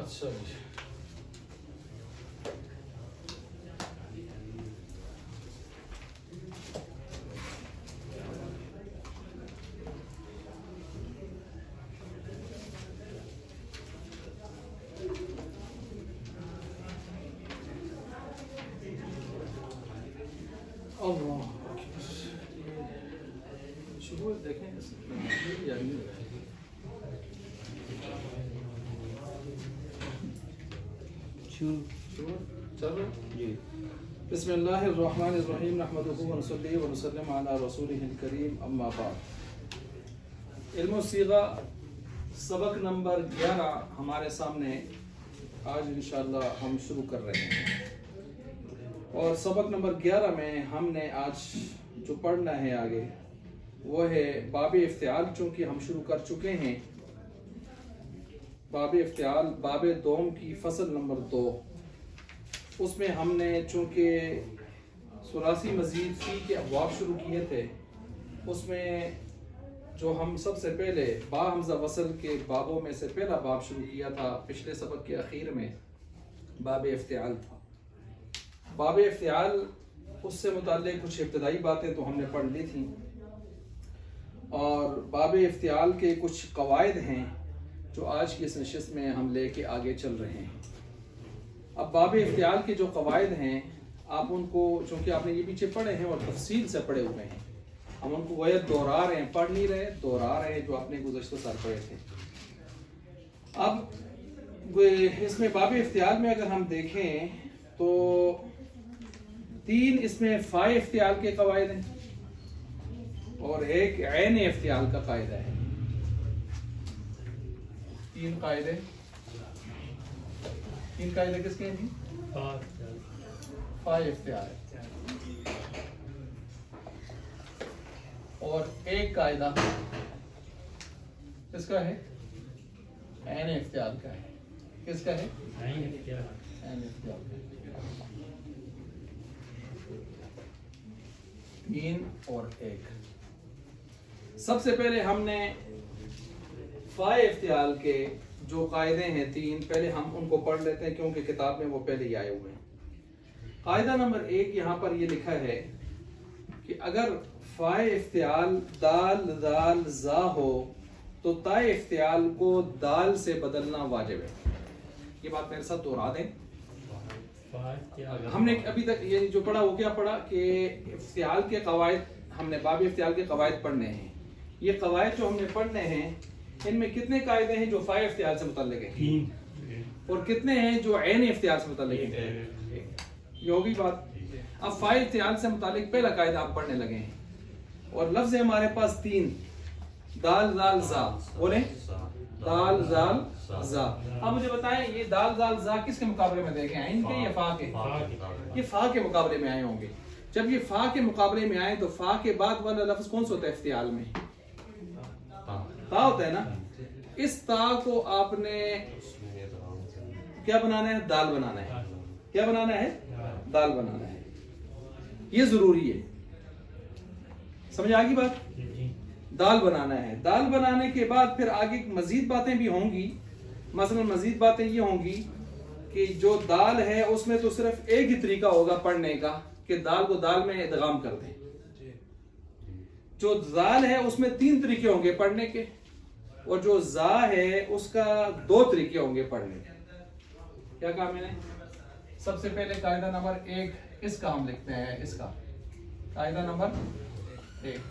अच्छा शुरू देखें चलो जी। बिस्मिल्लाहिर्रहमानिर्रहीम नहमदुहु व नसल्ली व नसल्लिम अला रसूलिहिल करीम अम्मा बाद। इल्म सीगा सबक नंबर 11 हमारे सामने आज इंशाअल्लाह हम शुरू कर रहे हैं और सबक नंबर 11 में हमने आज जो पढ़ना है आगे वो है बाब इफ्तियाल। चूँकि हम शुरू कर चुके हैं बाब इफ्तियाल बाब दोम की फसल नंबर 2, उसमें हमने चूँकि सुरासी मजीद फ़ी के अबवाब शुरू किए थे, उसमें जो हम सबसे पहले बा हमज़ा वसल के बाबों में से पहला बाब शुरू किया था, पिछले सबक के आखिर में बाब इफ्तियाल था। बाब इफ्तियाल उससे मुताल्लिक़ कुछ इब्तदाई बातें तो हमने पढ़ ली थी और बाब इफ्तियाल के कुछ कवायद हैं जो आज की इस नशिस्त में हम लेके आगे चल रहे हैं। अब बाब इफ्तियाल के जो कवायद हैं आप उनको, चूँकि आपने ये पीछे पढ़े हैं और तफसील से पढ़े हुए हैं, हम उनको वह दोहरा रहे हैं, पढ़ नहीं रहे, दोहरा रहे हैं जो आपने गुज़श्ता साल पढ़े थे। अब इसमें बाब इफ्तियाल में अगर हम देखें तो 3 इसमें फ़ा इफ्तियाल के कवायद हैं और एक ऐन इफ्तियाल का कायदा है। 3 कायदे, 3 कायदे किसके हैं? फ़ा इफ्तियाल और एक कायदा किसका है? ऐन इफ्तियाल का है। किसका है? ऐन इफ्तियाल का। 3 और 1। सबसे पहले हमने फ़ा इफ्तियाल के जो कायदे हैं 3, पहले हम उनको पढ़ लेते हैं क्योंकि किताब में वो पहले ही आए हुए हैं। कायदा नंबर 1 यहाँ पर ये लिखा है कि अगर फ़ा इफ्तियाल दाल दाल जा हो तो ता इफ्तियाल को दाल से बदलना वाजिब है। ये बात मेरे साथ दोहरा दें। हमने अभी तक ये जो पढ़ा वो क्या पढ़ा कि इफ्तियाल के कवायद, हमने बाब इफ्तियाल के कवायद पढ़ने हैं। ये कवायद जो हमने पढ़ने हैं इनमें कितने कायदे हैं जो फ़ा इफ्तियाल से मुतल्लिक़ हैं और कितने हैं जो ऐन इफ्तियाल से मुतल्लिक़ हैं? ये होगी बात। अब फ़ा इफ्तियाल से मुतालिक पहला कायदा आप पढ़ने लगे हैं और लफ्ज़ है हमारे पास 3, दाल दाल जा। बोले दाल दाल जा। अब मुझे बताएं ये दाल दाल जा किसके मुकाबले में देखे हैं? इनके या फ़ा के? ये फ़ा के मुकाबले में आए होंगे। जब ये फ़ा के मुकाबले में आए तो फ़ा के बाद वाला लफ्ज़ कौन सा होता है इफ्तियाल में? ता होता है ना। इस ता को आपने क्या बनाना है? दाल बनाना है। क्या बनाना है? दाल बनाना है। ये जरूरी है। समझ आ गई बात? दाल बनाना है। दाल बनाने के बाद फिर आगे मजीद बातें भी होंगी। मसलन मजीद बातें ये होंगी कि जो दाल है उसमें तो सिर्फ एक ही तरीका होगा पढ़ने का कि दाल को दाल में इदगाम कर दें। जो दाल है उसमें 3 तरीके होंगे पढ़ने के और जो जा है उसका 2 तरीके होंगे पढ़ने के। क्या कहा मैंने? सबसे पहले कायदा नंबर 1 इसका हम लिखते हैं। इसका कायदा नंबर 1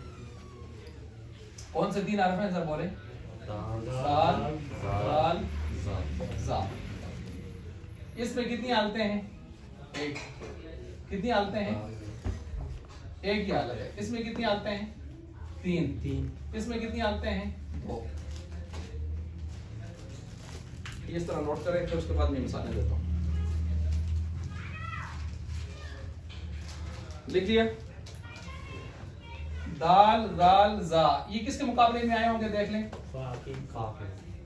कौन से 3 हरफ हैं सर? बोले दाल दाल जा। इसमें कितनी हालतें हैं? 1। कितनी हालतें हैं? 1 ही हालत है। इसमें कितनी हालतें हैं? 3। इसमें कितनी हालतें हैं? 2। इस तरह नोट करें फिर उसके बाद मैं मिसालें देता हूं। लिख लिया? दाल दाल जा ये किसके मुकाबले में आए होंगे? देख लें।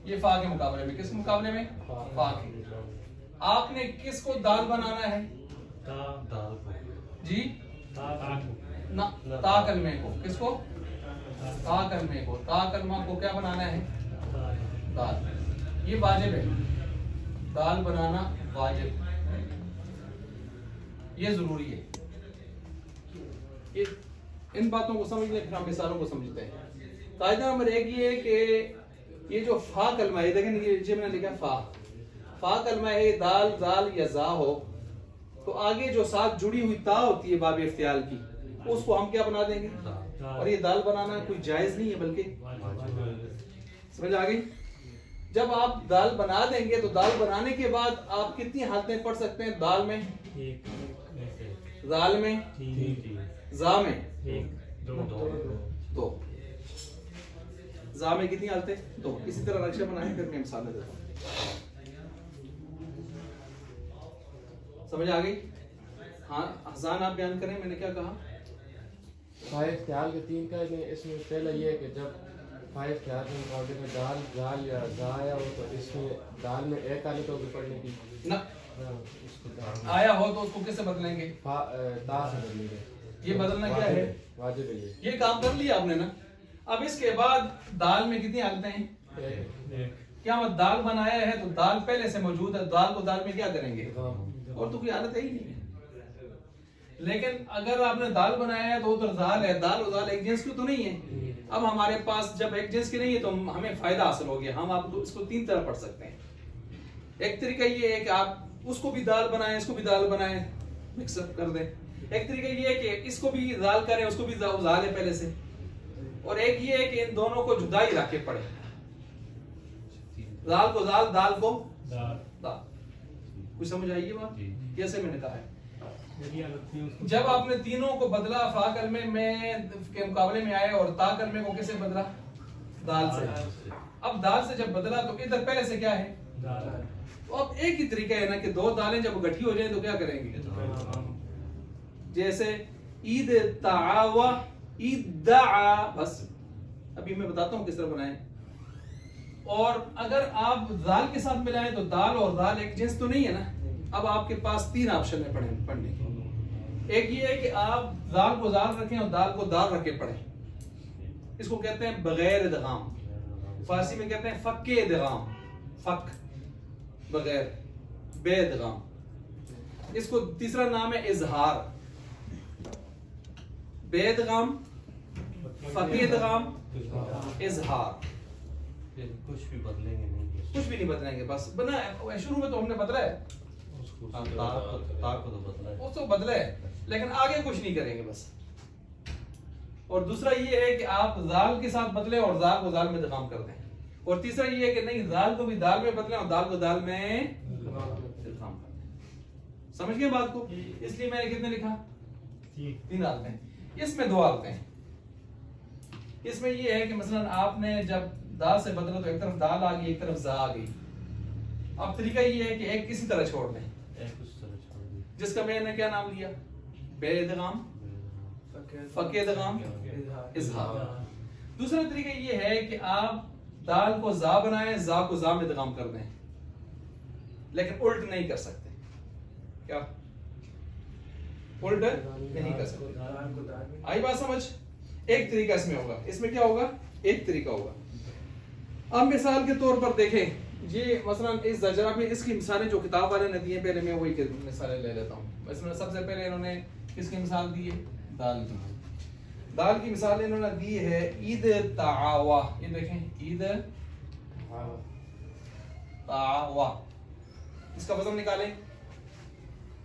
ये फ़ा के मुकाबले में। किसके मुकाबले में? फ़ा के। आपने किसको दाल बनाना है? जी ना, ता कलमे को। किसको? ता कलमे को। ता कलमा को क्या बनाना है? दाल। ये वाजिब है। दाल बनाना वाजिब, ये जरूरी है। इन बातों को समझने फिर हम मिसालों को समझते हैं। कायदा नंबर एक ये है कि ये जो फा कलमा है, देखें ये मैंने लिखा फा कलमा है, दाल जाल या जा हो तो आगे जो साथ जुड़ी हुई ता होती है बाब इफ्तियाल की, उसको हम क्या बना देंगे, और ये दाल बनाना कोई जायज नहीं है बल्कि समझ आ गई। जब आप दाल बना देंगे तो दाल बनाने के बाद आप कितनी हालतें पढ़ सकते हैं दाल में, दाल में, जा में दो, जा में कितनी हालतें, दो। इसी तरह नक्शा बनाए फिर मैं मिसाल देता हूँ, समझ आ गई। हाँ हसान आप बयान करें, मैंने क्या कहा। फाइव ख्याल के तीन का है, इसमें पहला ये है कि जब फाइव ख्याल के मुकाबले में दाल जाल या जा आया हो तो इसमें दाल में एक आने तो पढ़ने की ना, आया हो तो उसको किससे बदलेंगे, ता से बदलेंगे। ये बदलना क्या है, वाजिब है। ये काम कर लिया आपने ना। अब इसके बाद दाल में कितनी हालतें हैं, क्या हम दाल बनाया है तो दाल पहले से मौजूद है, दाल को दाल में क्या करेंगे, और तो कोई हालत है ही नहीं है। लेकिन अगर आपने दाल बनाया है तो उधर दाल है, दाल और दाल एक जिन्स की तो नहीं है। अब हमारे पास जब एक जिन्स की नहीं है तो हमें फायदा हासिल हो गया। हम आप इसको तीन तरह पढ़ सकते हैं। एक तरीका ये है कि आप उसको भी दाल बनाएं, इसको भी दाल बनाएं, मिक्सअप कर दें। एक तरीका ये है कि इसको भी दाल करें, उसको भी दाल है पहले से। और एक ये है कि इन दोनों को जुदाई रख के पढ़े, दाल को दाल, दाल को दाल। कुछ समझ आई बात, कैसे मैंने कहा है। जब आपने तीनों को बदला, फा कलमे में के मुकाबले में आए और ता कलमे को किससे बदला, दाल से। अब दाल से जब बदला तो इधर पहले से क्या है, तो अब एक ही तरीका है ना कि दो दालें जब इकट्ठी हो जाए तो क्या करेंगे, जैसे ईद तावा ईद दाआ, बस अभी मैं बताता हूँ किस तरह बनाएं। और अगर आप दाल के साथ मिलाएं तो दाल और दाल एक जिन्स तो नहीं है ना। अब आपके पास तीन ऑप्शन है पढ़ने के। एक ये है कि आप दाल को दाल रखें और दाल को दाल रख के पढ़ें, इसको कहते हैं बगैर इदगाम, फारसी में कहते हैं फक्के इदगाम, फक बगैर, बेइदगाम। इसको तीसरा नाम है इजहार, बेइदगाम, फक्के इदगाम, इजहार। कुछ भी बदलेंगे नहीं, कुछ भी नहीं बदलेंगे, बस बना शुरू में तो हमने बदला है, उसको बदला है, लेकिन आगे कुछ नहीं करेंगे बस। और दूसरा ये है कि आप दाल के साथ बदले और दाल को दाल में इदगाम कर दें। और तीसरा ये है कि नहीं, दाल को भी दाल में बदले और दाल को दाल में इदगाम कर दें। समझ गए बात को। इसलिए मैंने कितने लिखा, तीन हालतें। इसमें दो हालतें हैं। इसमें ये है कि मसलन आपने जब दाल से बदला तो एक तरफ दाल आ गई, एक तरफ जा आ गई। अब तरीका ये है कि एक किसी तरह छोड़ दें, जिसका मैंने क्या नाम लिया, बेइदगाम, फक्के इदगाम, इजहार। दूसरा तरीका ये है कि आप दाल को जा बनाएं, जा को जा में इदगाम कर दें, लेकिन उल्ट नहीं कर सकते। क्या उल्ट नहीं कर सकते, आई बात समझ। एक तरीका इसमें होगा, इसमें क्या होगा, एक तरीका होगा। अब मिसाल के तौर पर देखें, ये मसलन इस जजरा में इसकी मिसालें जो किताब वाले ने दी हैं, पहले मैं वही मिसालें ले लेता हूँ। इसमें सबसे पहले इन्होंने किसकी मिसाल दी है, दाल की। दाल की मिसाल इन्होंने दी है ईद तावा। ये देखें, ईद तावा, इसका वजन निकालें,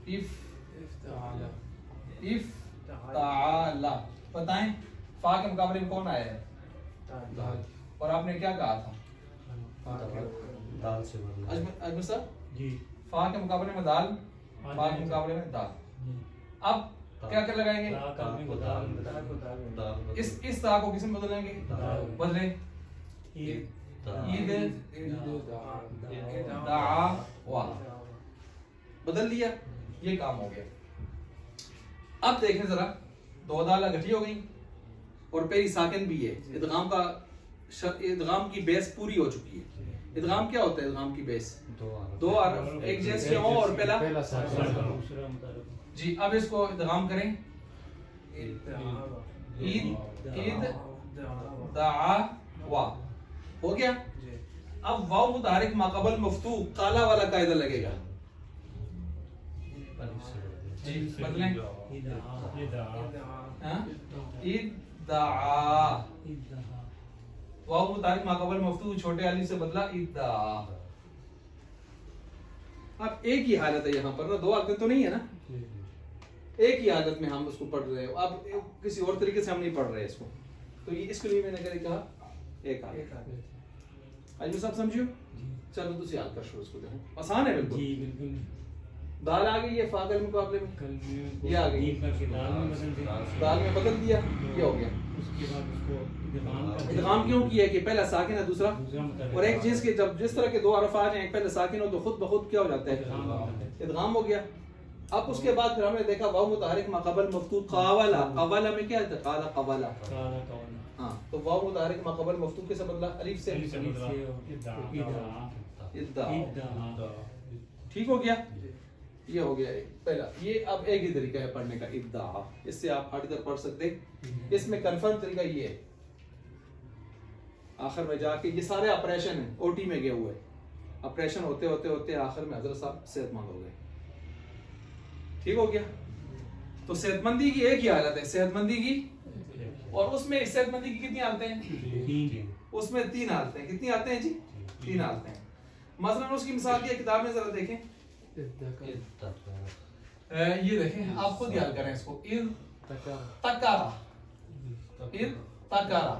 इफ ताला। बताएं फा के मुकाबले में कौन आया है, दाल। और आपने क्या कहा था, दाल से अजमल साहब जी, फा के मुकाबले में दाल, फा के मुकाबले में दाल। अब क्या कर लगाएंगे, इस ता को किस में बदलेंगे, बदले ईद दावा, बदल दिया, ये काम हो गया। अब देखें जरा, दो दाल इकट्ठी हो गई और पहली साकिन भी है। इदगाम की बेस पूरी हो चुकी है। इदगाम क्या होता है, इदगाम की बेस दो एक जैसे हो और पहला जी। अब इसको इदगाम करें, ईद ईद दावा हो गया। अब वाव मुतहरिक माक़बल मफ्तू काला वाला कायदा लगेगा जी, बदलें इद्दा वाव मुतारिक माक़बल मफ्तू छोटे अलिफ से बदला इद्दा। अब एक ही हालत है यहाँ पर ना, दो हालतें तो नहीं है ना, एक ही हालत में हम उसको पढ़ रहे हो। अब किसी और तरीके से हम नहीं पढ़ रहे इसको, तो ये इसके लिए मैंने कहा एक हालत। आज सब समझियो, चलो तुसी हाल कर शुरू, इसको देखो आसान है बिल्कुल। जी बिल्कुल। दाल आ गई है फागल मुकाबले में, ये आ गई दाल में बदल दिया, ये हो गया। उसके बाद उसको इदगाम क्यों किया कि पहला साकिन है दूसरा, और एक चीज के जब जिस तरह के दो हरफ आ जाए, एक पहले साकिन हो तो खुद ब खुद क्या हो जाता है, इदगाम हो गया। अब उसके बाद फिर हमने देखा वाव मुतहरिक माक़बल मफ्तू कावला, कावला में क्या है, काला कावला। हाँ, तो वाव मुतहरिक माक़बल मफ्तू कैसे बदला, अलिफ से इद्दा। ठीक हो गया, ये हो गया एक पहला। ये अब एक ही तरीका है पढ़ने का, इद्दा। इससे आप हटकर पढ़ सकते। इसमें कंफर्म तरीका ये है, आखिर में जाके ये सारे ऑपरेशन है ओटी में गए हुए, ऑपरेशन होते होते होते आखिर में हजरत साहब सेहतमंद हो गए। ठीक हो गया। तो सेहतमंदी की एक ही हालत है, सेहतमंदी की, और उसमें सेहतमंदी की कितनी हालतें हैं, उसमें 3 हालतें हैं। कितनी हालतें हैं जी, 3 हालतें हैं। मसलन उसकी मिसाल दी है किताब में, जरा देखें, ये देखें, आप खुद याद करें इसको। इद तकारा, इद तकारा,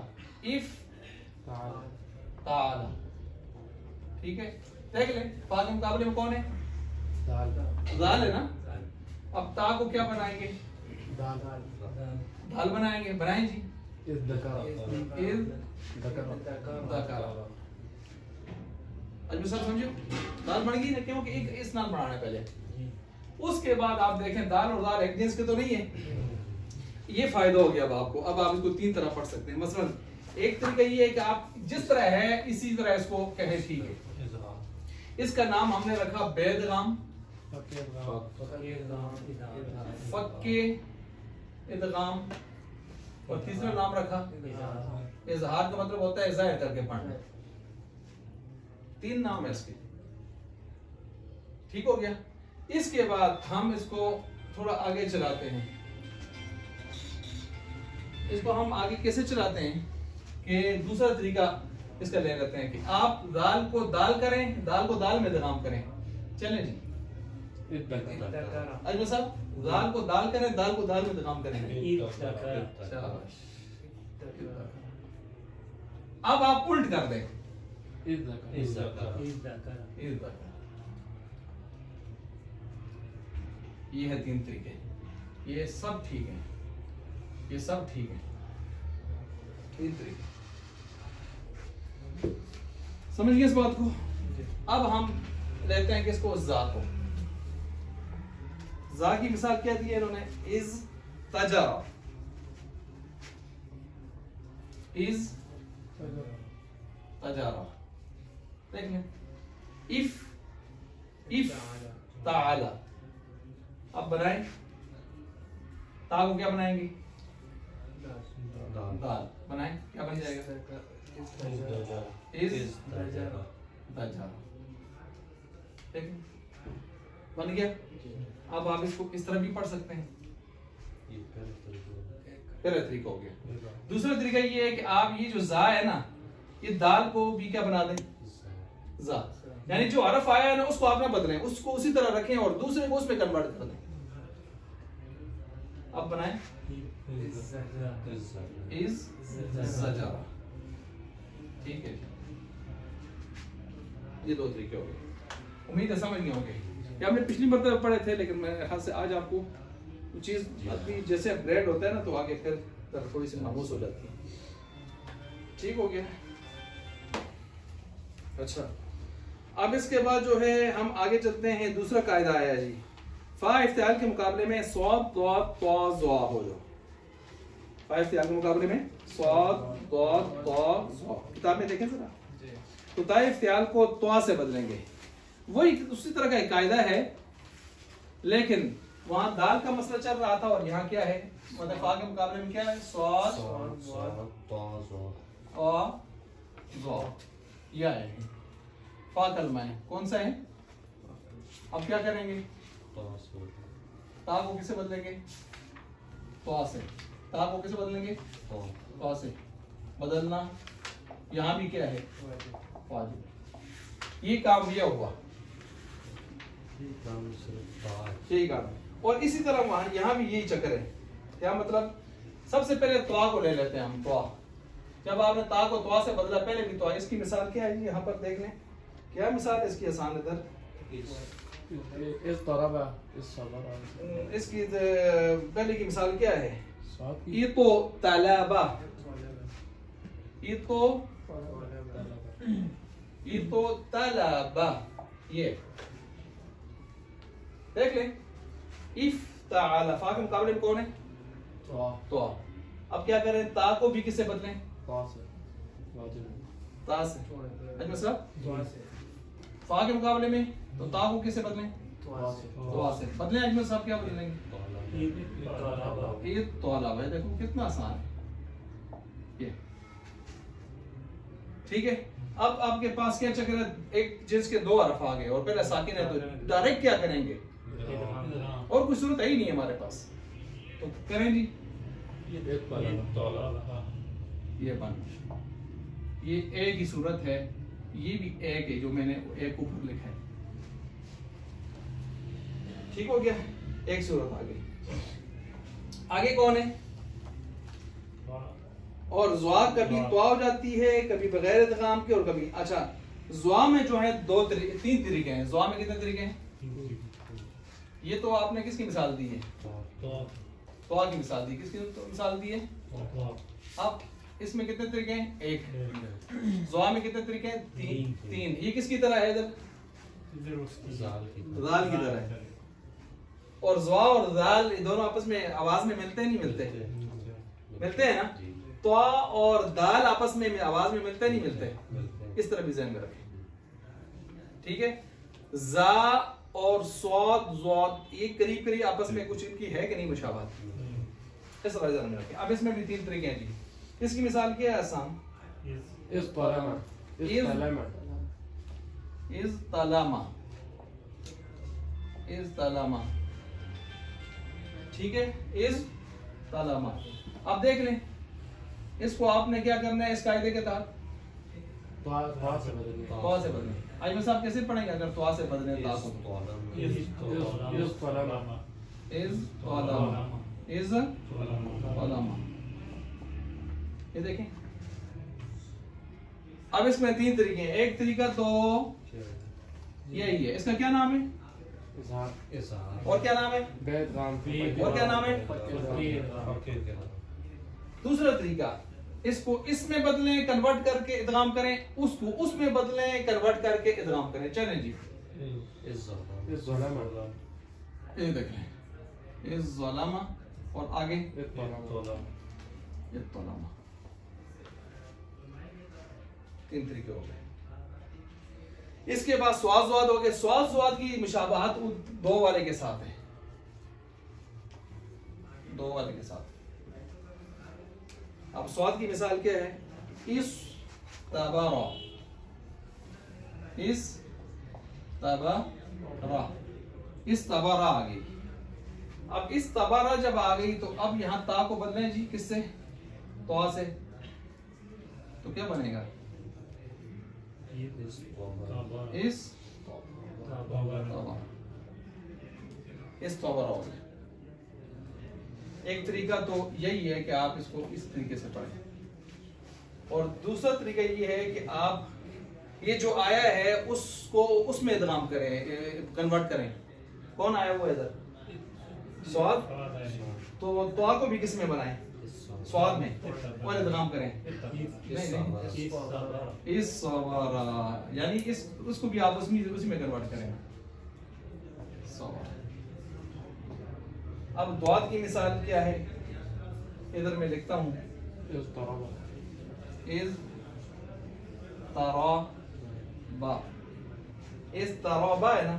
इफ ताला। ठीक है, देख ले फा के मुकाबले में कौन है, दाल है ना। अब ता को क्या बनाएंगे, दाल बनाएंगे, बनाएं जी। अजमेर साहब समझो, दाल बन गई ना, क्योंकि एक इस नाम बनाना है पहले। उसके बाद आप देखें दाल और दाल एक जिन्स के तो नहीं है, ये फायदा हो गया अब आपको। अब आप इसको 3 तरह पढ़ सकते हैं। मसलन एक तरीका ये है कि आप जिस तरह है इसी तरह इसको कहें, ठीक है। इसका नाम हमने रखा बेदगाम, फक्के इदगाम, और तीसरा नाम रखा इजहार, का मतलब होता है ज़ाहिर करके पढ़ना। 3 नाम है इसके। ठीक हो गया। इसके बाद हम इसको थोड़ा आगे चलाते हैं। इसको हम आगे कैसे चलाते हैं कि दूसरा तरीका इसका ले लेते हैं कि आप दाल को दाल करें, दाल को दाल में इदगाम करें। चलें जी, अजमेर साहब, दाल को दाल करें, दाल को दाल में इदगाम करें। अब आप उल्ट कर दें, ये है 3 तरीके, ये सब ठीक है, ये सब ठीक है। 3 तरीके समझ गए इस बात को। अब हम लेते हैं कि इसको जा को, जा की मिसाल क्या दी है इन्होंने, इज तजारा, इज तजारा। देख लें, इफ ताला। अब बनाएं, ता को क्या बनाएंगे, दाल बनाएं, क्या बन जाएगा, इज तजारा। ठीक बन गया। अब आप इसको इस तरह भी पढ़ सकते हैं। पहला तरीका हो गया। दूसरा तरीका ये है कि आप ये जो जा है ना, ये दाल को भी क्या बना दें, जा, यानी जो हरफ आया है ना उसको आप ना बदलें, उसको उसी तरह रखें और दूसरे को उसमें कन्वर्ट कर दें। अब बनाएं, इज ज़जारा। ठीक है, ये 2 तरीके हो गए। उम्मीद है समझ गए होंगे। ये हमने पिछली मरतबा पढ़े थे, लेकिन मेरे ख्याल से आज आपको चीज जैसे अपग्रेड होता है ना, तो आगे फिर थोड़ी सी महसूस हो जाती है। ठीक हो गया। अच्छा, अब इसके बाद जो है हम आगे चलते हैं। दूसरा कायदा आया जी, फा इफ्तियाल के मुकाबले में स्वाद द्वाद ता ज़ा हो जाओ। फा इफ्तियाल के मुकाबले में स्वाद द्वाद ता ज़ा, किताब में देखें जरा, तो ता इफ्तियाल को त्वा से बदलेंगे। वही उसी तरह का एक कायदा है, लेकिन वहां दाल का मसला चल रहा था और यहाँ क्या है, मतलब फा के मुकाबले में क्या है, स्वाद ता ज़ा, या है। फा कलमा है, कौन सा है? अब क्या करेंगे? ता को किसे बदलेंगे? तो से। ता को किसे बदलेंगे? तो से। बदलना यहाँ भी क्या है? वाजिब। ये काम दिया हुआ, यही काम है। और इसी तरह वहां यहाँ भी यही चक्कर है। क्या मतलब? सबसे पहले त्वा को ले लेते हैं हम। त्वा, जब आपने ता को त्वा से बदला, पहले भी त्वा। इसकी मिसाल क्या है? यहाँ पर देख लें, क्या मिसाल है इसकी आसान? इधर इसकी पहले की मिसाल क्या है? इतो तलाबा, इतो तलाबा, ये देख लें। इफ ताला, फा के मुकाबले में कौन है? तो अब क्या करें? ता को भी किससे बदलें? ता से। अजमल साहब, फा के मुकाबले में तो ता को किससे बदलें? तो से। बदलें अजमल साहब, क्या बदलेंगे? ये तौला है। देखो कितना आसान है ये, ठीक है। अब आपके पास क्या चक्कर है? एक जिन्स के दो हरफ आ गए और पहले साकिन है, तो डायरेक्ट क्या करेंगे? और कोई सूरत है ही नहीं हमारे पास, तो करें जी ये बन, ये ए की सूरत है, ये भी एक है जो मैंने एक ऊपर लिखा है। ठीक हो गया, एक सूरत आ गई। आगे कौन है? और ज़्वा कभी त्वा हो जाती है, कभी बगैर इदगाम के, और कभी अच्छा ज़्वा में जो है तीन तरीके हैं। ज़्वा में कितने तरीके हैं? ये तो आपने किसकी मिसाल दी है? त्वा की मिसाल दी। किसकी मिसाल दी है? अब इसमें कितने तरीके हैं? एक। ज़्वा में कितने तरीके हैं? तीन। ये किसकी तरह है? इधर ज़ाल की तरह है। और ज़्वा और ज़ाल दोनों आपस में आवाज में मिलते हैं, नहीं मिलते? मिलते हैं ना। त्वा और दाल आपस में आवाज में मिलते नहीं मिलते? इस तरह भी ज़हन में रखें, ठीक है। जा और स्वाद ज़्वाद ये करीब करीब आपस में कुछ इनकी है कि नहीं मुशाबाहत, इस तरह ध्यान में रखें। अब इसमें भी तीन तरीके हैं जी। इसकी मिसाल क्या है? आसान, इज तलामा, ठीक है। इज तलामा। अब देख लें, इसको आपने क्या करना है इस कायदे के तहत? त्वा से बदलें। आइए साहब कैसे पढ़ेंगे अगर त्वा से बदलें? ता को इज तलामा, ये देखें। अब इसमें तीन तरीके हैं। एक तरीका तो यही है, इसका क्या नाम है? और क्या नाम है? और क्या नाम है? दूसरा तरीका, इसको इसमें बदलें कन्वर्ट करके इदगाम करें, उसको उसमें बदलें कन्वर्ट करके इदगाम करें। चलें जी, ये देख लें, इस ज़लामा और आगे तलामा, तीन तरीके हो गए। इसके बाद स्वाद ज़्वाद हो गए। स्वाद ज़्वाद की मुशाबाहत दो वाले के साथ है, दो वाले के साथ। अब स्वाद की मिसाल क्या है? इस तबारा, इस तबारा, इस तबारा आ गई। अब इस तबारा जब आ गई तो अब यहां ता को बदलें जी, किससे? त्वा से। तो क्या बनेगा? इस तबारा हो गया। एक तरीका तो यही है कि आप इसको इस तरीके से पढ़ें, और दूसरा तरीका ये है कि आप ये जो आया है उसको उसमें इदगाम करें, कन्वर्ट करें। कौन आया वो इधर? स्वाद। तो त्वा को भी किस में बनाएं? स्वाद में, और इदगाम करें। इस सवारा, यानी इस उसको भी आप उसी में कन्वर्ट करें। अब द्वाद की मिसाल क्या है? इधर मैं लिखता हूँ, इज तराबा, इज तराबा है ना।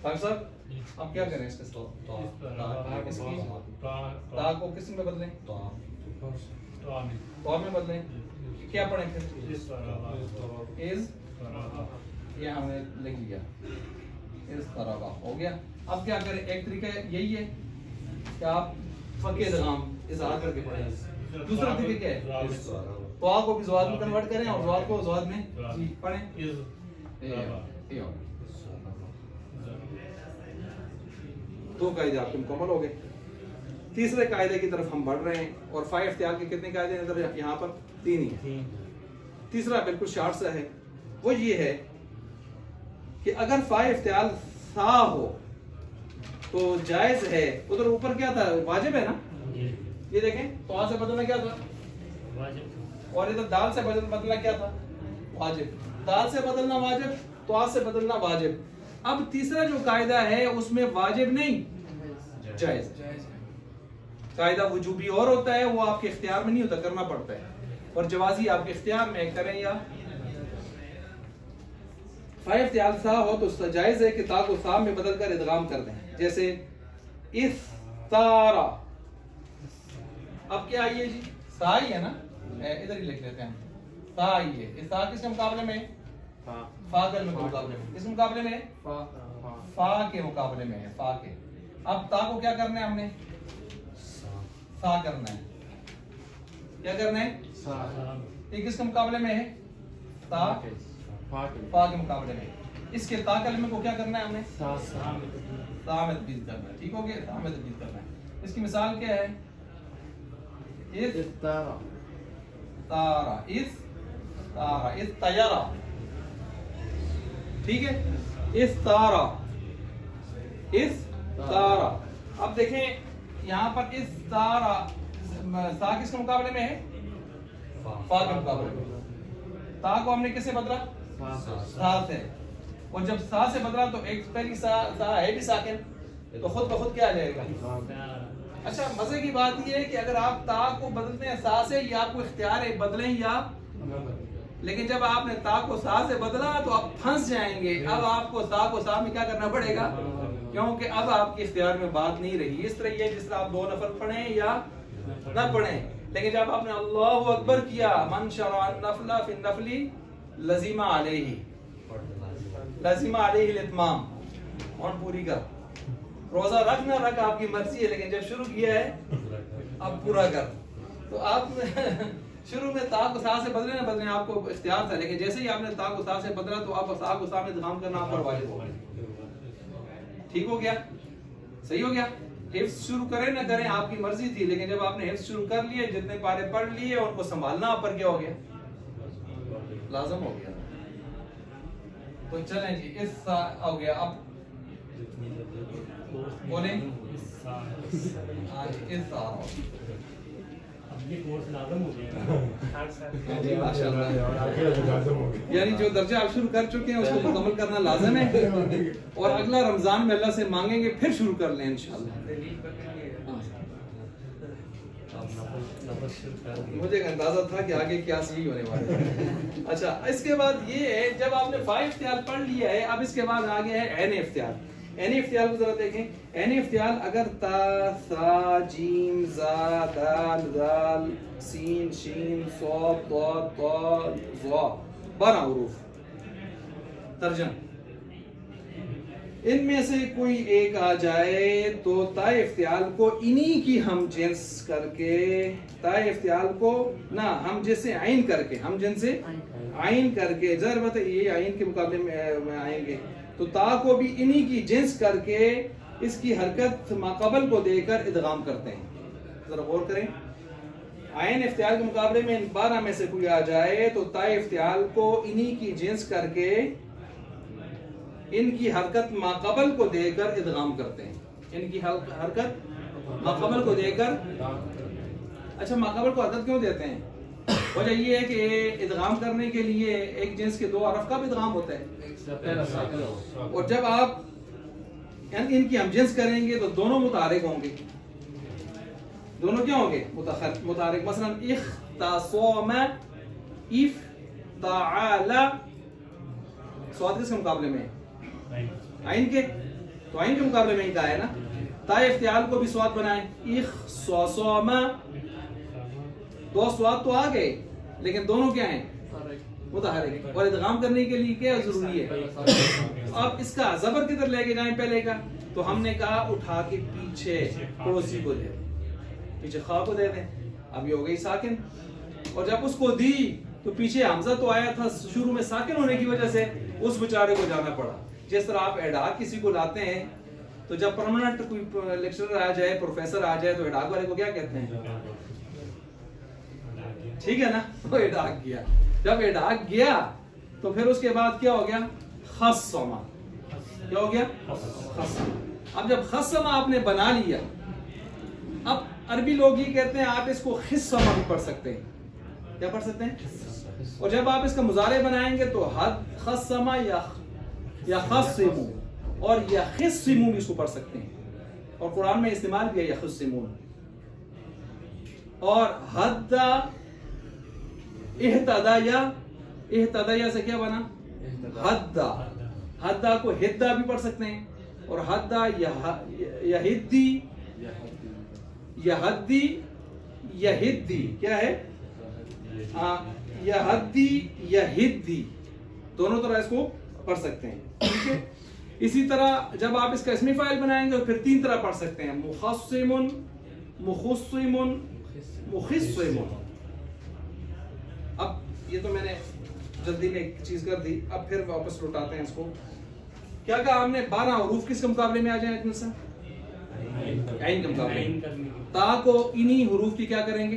डॉक्टर साहब अब क्या करें इसके? ता को किस में बदलें? त्वा में बदलें। क्या पढ़े फिर? इज, ये हमने लिख लिया, इस तरह हो गया। अब क्या करें? एक तरीका यही है कि आप फके इदगाम इज़हार करके पढ़ें। दूसरा तरीका क्या है? तो को भी ज़वाद में कन्वर्ट करें और ज़वाद को ज़वाद में पढ़ें। दो कायदे आपके मुकम्मल हो गए। तीसरे कायदे की तरफ हम बढ़ रहे हैं और फाई इख्तियार के कितने कायदे नजर यहाँ पर? 3 ही है। तीसरा बिल्कुल शार्ट सा है, वो ये है कि अगर फाई इख्तियार सा हो तो जायज है। उधर ऊपर क्या था? वाजिब है ना, ये देखें। तो से बदलना क्या था? वाजिब। और इधर दाल से बदलना क्या था? वाजिब। दाल से बदलना वाजिब, तो से बदलना वाजिब। अब तीसरा जो कायदा है उसमें वाजिब नहीं, जायज। कायदा वजूबी और होता है, वो आपके इख्तियार में नहीं होता, करना पड़ता है। और जवाजी आपके इख्तियार में, करें या फाई इख्तियार सा हो तो जायज है कि ता को सा में बदल कर इदगाम कर दें। जैसे इस तारा, अब क्या आई है जी? सा ही है ना, इधर ही लिख लेते हैं। सा आई है। इस ता किसके मुकाबले में? फागल में मुकाबले में। किस मुकाबले में? फा के मुकाबले में है, फा के। अब ता को क्या करना है हमने? सा करना है। क्या करना है? ये किसके मुकाबले में है? ता, फा के मुकाबले में। इसके ता कलमे को क्या करना है हमने? सा में तब्दील करना है। ठीक हो गया? सा में तब्दील करना है। इसकी मिसाल क्या है? इस तारा, इस तारा, इस तैयारा। ठीक है? इस तारा, इस तारा। अब देखें यहाँ पर इस तारा, सा किसके मुकाबले में है? फा के मुकाबले में। ता को हमने किससे बदला? सा से। और जब सा से बदला तो एक पहली सा है भी साकिन, तो खुद ब खुद क्या आ जाएगा? अच्छा, मजे की बात यह है कि अगर आप ता को बदलते हैं सा से, या आपको इख्तियार है बदलें या, लेकिन जब आपने ता को सा से बदला तो आप फंस जाएंगे। अब आपको ता को सा में क्या करना पड़ेगा? क्योंकि अब आपके इख्तियार में बात नहीं रही। इस तरह ये जिस तरह आप 2 नफल पढ़ें या ना पढ़ें, लेकिन जब आपने अल्लाहु अकबर किया, मन शरा नफला फिन नफली लजीमा अलैहि, लजीमा अलैहि इत्माम, और पूरी कर। रोजा रख ना रख आपकी मर्जी है, लेकिन जब शुरू किया है अब पूरा कर। तो आप शुरू में ता को सा से बदले ना बदले, आपको इख्तियार था, लेकिन जैसे ही आपने ता को सा से बदला तो आप सा को सा में इदगाम करना आप पर वाजिब हो गया। ठीक हो गया? सही हो गया? हिफ्ज शुरू करें ना करें आपकी मर्जी थी, लेकिन जब आपने हिफ्ज शुरू कर लिए, जितने पारे पढ़ लिए, उनको संभालना आप पर क्या हो गया? लाजम हो गया। तो चलें जी, इस हो गया। अब बोले यानी जो दर्जा आप शुरू कर चुके हैं उसको मुकम्मल करना लाजम है, और अगला रमजान में अल्लाह से मांगेंगे फिर शुरू कर लें इंशाल्लाह। मुझे अंदाजा था कि आगे क्या सही होने वाला है। अच्छा, इसके बाद ये है, जब आपने फाई इख्तियार पढ़ लिया है, अब इसके बाद आगे है ऐन इख्तियार। ऐन इख्तियार को जरा देखें। ऐन इख्तियार अगर ता, सा, जीम, जा, दाल, दाल, सीन, शीन, सौद, दौद, तौल, ज़ा, 12 हुरूफ तर्जम, इनमें से कोई एक आ जाए तो ताए इख्तियार को इन्हीं की हम जिन्स करके, ताए इख्तियार को ना हम जिनसे आइन करके, हम जिनसे आइन करके, ज़रूरत है ये आइन के मुकाबले में आएंगे, तो ता को भी इन्हीं की जिन्स करके इसकी हरकत माकबल को देकर इदगाम करते हैं। जरा गौर करें, आइन इख्तियार के मुकाबले में इन 12 में से कोई आ जाए तो ताए इख्तियार को इन्हीं की जिन्स करके इनकी हरकत माकबल को देकर इदगाम करते हैं। इनकी हरकत माकबल को देकर, अच्छा माकबल को हरकत क्यों देते हैं? वजह ये है कि इदगाम करने के लिए एक जिन्स के 2 हरफ का भी इदगाम होता है, और जब आप इनकी हम जिन्स करेंगे तो दोनों मुतारिक होंगे। दोनों क्या होंगे? मुतारिक। मसलन इख्तासमा, इफ्ताअला, स्वाद किसके मुकाबले में? आइन के। तो आइन के मुकाबले में ही कहा है ना। ताए इख्तियार को भी स्वाद बनाए, इख्सासमा, 2 स्वाद तो आ गए, लेकिन दोनों क्या हैं? मुतहर्रिक। और इदगाम करने के लिए क्या जरूरी है? अब इसका ज़बर किधर लेके जाएं पहले का? तो हमने कहा उठा के पीछे पड़ोसी को दे दें, पीछे खा को दे दें। अब ये हो गई साकिन। और जब उसको दी तो पीछे हमजा तो आया था, शुरू में साकिन होने की वजह से उस बेचारे को जाना पड़ा। जिस तरह आप एडाक किसी को लाते हैं तो जब परमानेंट कोई लेक्चरर आ जाए, प्रोफेसर आ जाए, तो एडाक वाले को क्या कहते हैं? ठीक है ना? तो एडाक गया। जब एडाक गया तो फिर उसके बाद क्या हो गया? खस्समा। क्या हो गया? खस्समा। अब जब खस्समा आपने बना लिया, अब अरबी लोग ये कहते हैं आप इसको खिस्समा भी पढ़ सकते हैं। क्या पढ़ सकते हैं? और जब आप इसका मुजारे बनाएंगे तो हद खस्समा या खस्सिमू और यखिस्सिमू भी इसको पढ़ सकते हैं, और कुरान में इस्तेमाल भी है यखिस्सिमून। और हद्दा इहतदा से क्या बना? हद्दा। हद्दा को हिद्दा भी पढ़ सकते हैं, और हद्दा यहिद्दी क्या है? यहिद्दी दोनों तरह इसको पढ़ सकते हैं। ठीक है। इसी तरह जब आप इसका इसमी फाइल बनाएंगे तो फिर तीन तरह पढ़ सकते हैं, मुखस्सिमुन, मुखस्सिमुन, मुखिस्सिमुन। अब ये तो मैंने जल्दी में एक चीज कर दी, अब फिर वापस लौटाते हैं इसको। क्या कहा हमने? 12 हरूफ किसके मुकाबले में आ जाए? आइन के मुकाबले। ता को इन्हीं हरूफ की क्या करेंगे?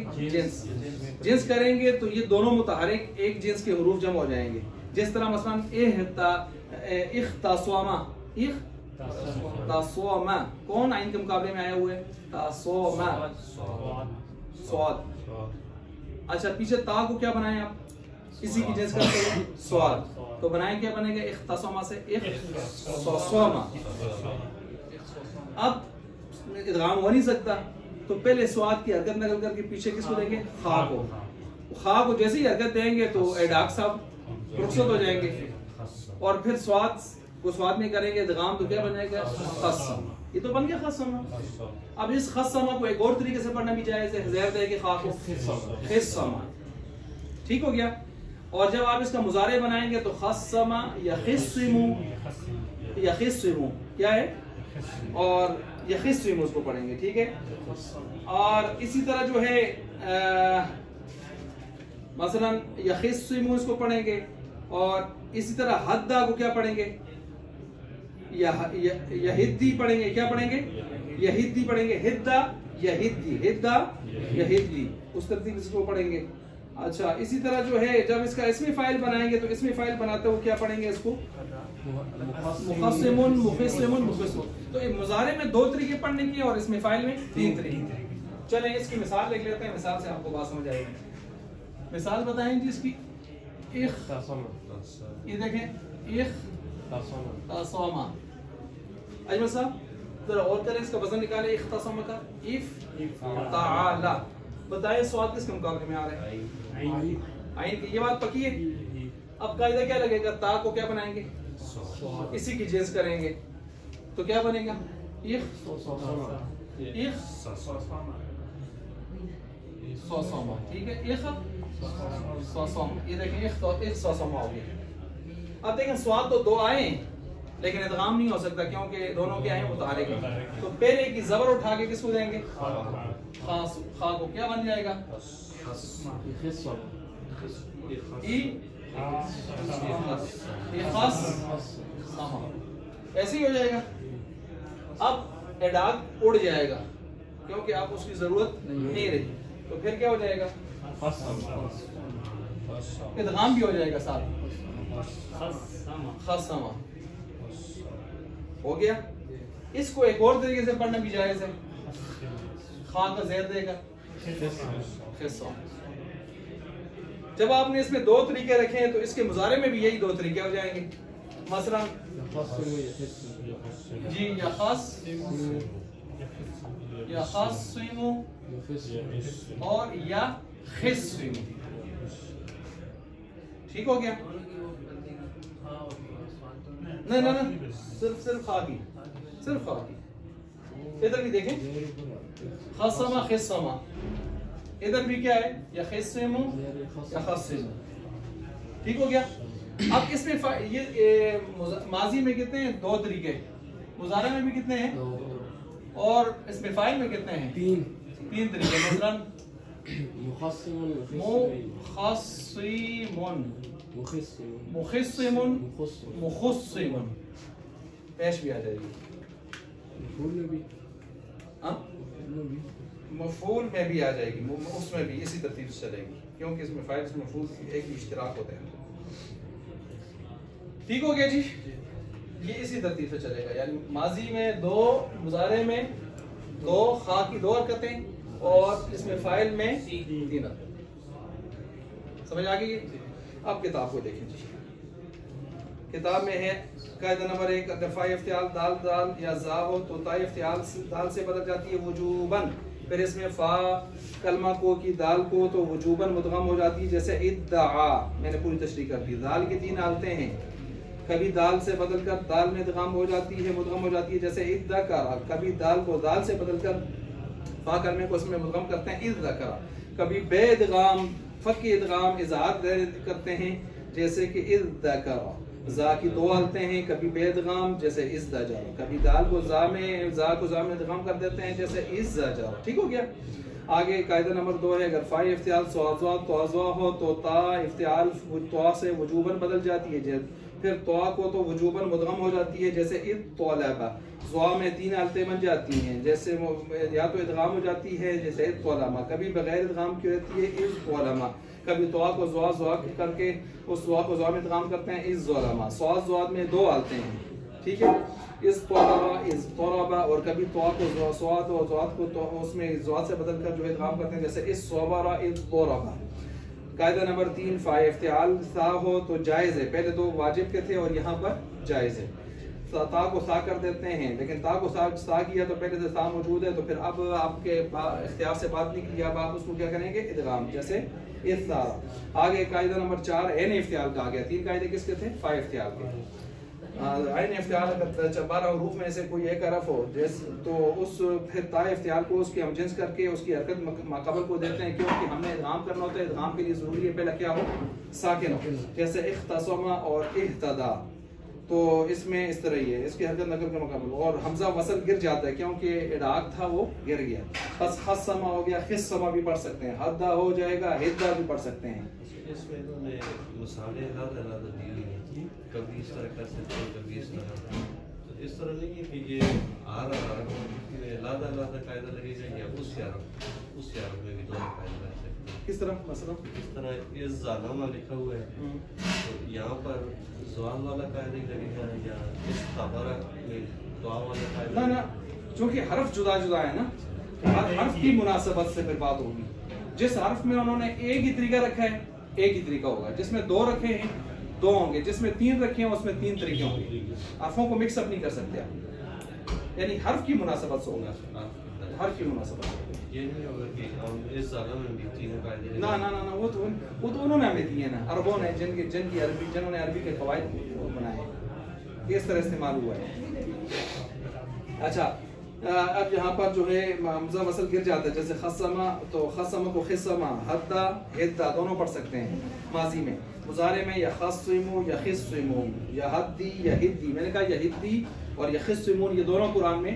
जिन्स करेंगे, तो ये दोनों मुतहरिक एक जिन्स के हरूफ जम हो जाएंगे। जिस तरह मसलन इख्तास्वामा, इख्तास्वामा कौन आइन के मुकाबले में आया हुआ है? तास्वामा, स्वाद। अच्छा, पीछे ता को क्या बनाए आप? इसी की जिन्स करते हैं स्वाद, तो बनाए क्या बनेगा? इख्तास्वामा से इख्तास्वामा। अब इदगाम हो नहीं सकता, तो पहले स्वाद की हरकत नकल करके पीछे किसको देंगे? खा को। खा को जैसे ही हरकत देंगे तो एडाक साहब रुखसत हो जाएंगे, और फिर स्वाद को स्वाद में करेंगे इदगाम, तो क्या बनेगा? खस्समा। ये तो बन गया खस्समा। अब इस खस्समा को एक और तरीके से पढ़ना भी जायज़ है, ज़ेर दे के खा को खिस्समा। ठीक हो गया। और जब आप इसका मुजारे बनाएंगे तो खस्समा यखिस्सिमू, यखिस्सिमू क्या है? और यखिस्सिमू उसको पढ़ेंगे। ठीक है। और इसी तरह जो है मसलन यखिस्सिमू इसको पढ़ेंगे, और इसी तरह हद्दा को क्या पढ़ेंगे? यहिद्दी पढ़ेंगे। क्या पढ़ेंगे? यहिद्दी पढ़ेंगे। हिद्दा यहिद्दी, हिद्दा यहिद्दी, उस तरतीब इसको पढ़ेंगे। अच्छा, इसी तरह जो है जब इसका इसमी फाइल बनाएंगे तो इसमी फाइल बनाते हुए क्या पढ़ेंगे? इसको मुखस्सिमुन, मुखिस्सिमुन, मुखिस्सिमुन। तो मुजारे में 2 तरीके पढ़ने की, और इसमें फाइल में 3 तरीके। चलें इसकी मिसाल लिख लेते हैं, मिसाल से आपको बात समझ आएगी। मिसाल बताएं जी इसकी। ये देखें, इख्तास्वामा। अजमल साहब जरा और करें, इसका वजन निकालें इख्तास्वामा का। इफ्ताला। बताएं स्वाद किसके मुकाबले में आ रहा है? आइन की। ये बात पक्की है। अब कायदा क्या लगेगा? ता को क्या बनाएंगे? इसी की जिन्स करेंगे, तो क्या बनेगा? इख्तास्वामा। ठीक है। इख्तास्वामा। ये देखें, इख्तास्वामा हो गया। अब देखें स्वाद तो 2 आए, लेकिन इदगाम नहीं हो सकता क्योंकि दोनों के आए मुतहरिक हैं। तो पहले की जबर उठा के किसको देंगे? खा को। क्या बन जाएगा? ऐसे ही हो जाएगा। अब एडाक उड़ जाएगा क्योंकि आप उसकी जरूरत नहीं रही, तो फिर क्या हो जाएगा? इदगाम भी हो जाएगा साथ। खस्समा हो गया। इसको एक और तरीके से पढ़ना भी जायज है। खा का ज़ेर देगा खिस्सा। जब आपने इसमें 2 तरीके रखे हैं तो इसके मुजारे में भी यही 2 तरीके हो जाएंगे। मसलन जी यखस्सिमू और यखिस्सिमू। ठीक हो गया? नहीं, सिर्फ खा की, सिर्फ खा की। इधर भी देखें, खस्समा खिस्समा। इधर भी क्या है, यखिस्सिमु यखस्सिमु, ठीक हो गया। अब इसमें ये माजी में कितने हैं, 2 तरीके, मुजारे में भी कितने हैं, और इसमें फाइल में कितने हैं, 3 तरीके। मसलन मुखस्सिमुन, मुखस्सिमुन, मुखस्सिमुन पेश भी आ जाएगी, मफूल में भी आ जाएगी, उसमें भी इसी तरतीब से चलेगी, क्योंकि इसमें फाइल में मफूल एक ही इश्तिराक होते हैं। ठीक हो गया जी, ये इसी तरतीब से चलेगा, यानी माजी में 2, मुजारे में 2, खा की 2 हरकतें, और इसमें फाइल में 3 हरकतें। समझ आ गई। अब किताब को देखें जी, किताब में है कायदा नंबर 1, अगर फा इफ्तियाल दाल दाल या जा हो तो ता इफ्तियाल दाल से बदल जाती है वजूबन। फिर इसमें फा कलमा को की दाल को तो वजूबन मुदगम हो जाती है, जैसे इद्दआ, मैंने पूरी तशरीह कर दी। दाल की 3 हालतें हैं, कभी दाल से बदलकर दाल में इदगाम हो जाती है, मुदगम हो जाती है, जैसे इद्दकरा, कभी दाल को दाल से बदलकर फा कलमे को उसमें मुदगम करते हैं, इद्दकरा। कभी बेइदगाम फक इदगाम इज़हार करते हैं, जैसे कि इद्दकरा। जा की 2 हालतें हैं, कभी बेइदगाम जैसे इज़्दजर, कभी दाल को जा में इदगाम कर देते हैं, जैसे इज़्जजर। ठीक हो गया। आगे कायदा नंबर 2 है, अगर फा इफ्तियाल तोज़ा हो तो ता इफ्तियाल तोआ से वजूबन बदल जाती है, फिर तोआ को तो वजूबन मुदगम हो जाती है, जैसे इत्तौलबा। ज़ुआ में 3 हालतें बन जाती हैं, जैसे या तो इदगाम हो जाती है, जैसे इत्तौलमा, कभी बगैर इदगाम की रहती है, इज़्तौलमा। कभी तोआ को ज़ुआ करके उस ज़ुआ को ज़ुआ में इदगाम करते हैं, इज़्ज़ौलमा। स्वाद ज़ुआद में 2 हालतें हैं, ठीक है, इज़्तौलबा, और कभी तोआ को स्वाद और ज़ुआद को तो उसमें ज़ुआद से बदलकर जो इदगाम करते हैं, जैसे इज़्ज़ौबरा इज़्तौरबा। कायदा नंबर 3, फा इफ्तियाल सा हो तो जायज़ है, पहले 2 वाजिब के थे और यहाँ पर जायज़ है। ता को सा कर देते हैं, लेकिन ता को सा किया तो पहले से सा मौजूद है, तो फिर अब आपके इख्तियार से बात निकली, अब आप उसको क्या करेंगे, इदगाम, जैसे इफ्तार। आगे कायदा नंबर 4 ऐन इफ्तियाल का आ गया। 3 कायदे किसके थे, फा इफ्तियाल के। ऐन इफ्तियाल अगर 12 हरूफ में से कोई एक हरफ हो तो उस फिर ता इफ्तियाल को उसकी हम जिन्स करके उसकी हरकत माकबल को देते हैं, क्योंकि हमने इदगाम करना होता है। इदगाम के लिए ज़रूरी है पहले क्या हो, साकिन हो, जैसे इख्तसमा और इह्तदा। तो इसमें इस तरह ही है, इसकी हरकत नकल का मुकाबल। और हमजा वसल गिर जाता है, क्योंकि इराक था वो गिर गया। बस खस्समा हो गया, खिस्समा भी पढ़ सकते हैं, हद्दा हो जाएगा, हिद्दा भी पढ़ सकते हैं। इसमें इन्होंने मिसालें अलग-अलग दी हुई हैं, कभी इस तरह कर सकते हैं, कभी इस तरह। तो इस तरह नहीं है कि ये अलग-अलग कायदा लगेगा, या उस यार में भी 2 कायदा लग सकते हैं। किस तरह, मतलब इस तरह इस ज़ालमा लिखा हुआ है, तो यहाँ पर ज़वाल वाला कायदा ही लगेगा, या इस तबरा में दुआ वाला कायदा? ना, चूंकि हर्फ जुदा जुदा है ना, हर्फ की मुनासबत से फिर बात होगी। जिस हर्फ में उन्होंने एक ही तरीका रखा है, एक ही तरीका होगा। जिसमें 2 रखे हैं, 2 होंगे। जिसमें 3 रखे हैं, उसमें 3 तरीके होंगे। हर्फों को मिक्सअप नहीं कर सकते आप, यानी हर्फ की मुनासबत से होगा, हर्फ की मुनासबत। ये नहीं होगा कि हम इस ज़ालमा में भी 3 कायदे। ना, वो तो उन्होंने हमें दिए ना, अरबों ने, जिन्होंने अरबी के क़वाइद बनाए, इस तरह इस्तेमाल हुआ है। अच्छा, अब यहाँ पर जो है हमज़ा वसल गिर जाता है, जैसे खस्समा, तो खस्समा को खिस्समा, हद्दा हिद्दा दोनों पढ़ सकते हैं माजी में। मुज़ारे में यखस्सिमु यखिस्सिमु, यहद्दी यहिद्दी, मैंने कहा यहिद्दी और यखिस्सिमून, ये दोनों कुरान में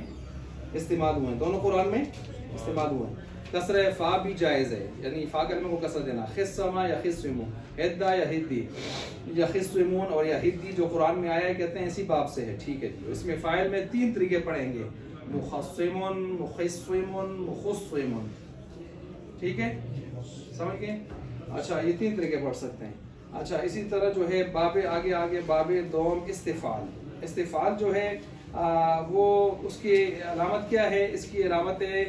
इस्तेमाल हुए हैं, दोनों कुरान में इस्तेमाल हुए हैं। कसरे फा भी जायज़ है, यानी फा कलमे को कसर देना। खिस्समा यखिस्सिमु, हिद्दा यहिद्दी, यखिस्सिमून और यहिद्दी जो कुरान में आया है, कहते हैं इसी बाब से है। ठीक है जी। इसमें फ़ाइल में 3 तरीके पढ़ेंगे, मुखस्सिमुन, मुखिस्सिमुन, मुखस्सिमुन। ठीक है, समझ गए? अच्छा, ये 3 तरीके पढ़ सकते हैं। अच्छा, इसी तरह जो है बाबे आगे बाबे दोम इस्तिफ़ाल जो है वो उसकी अलामत क्या है? इसकी अलामत है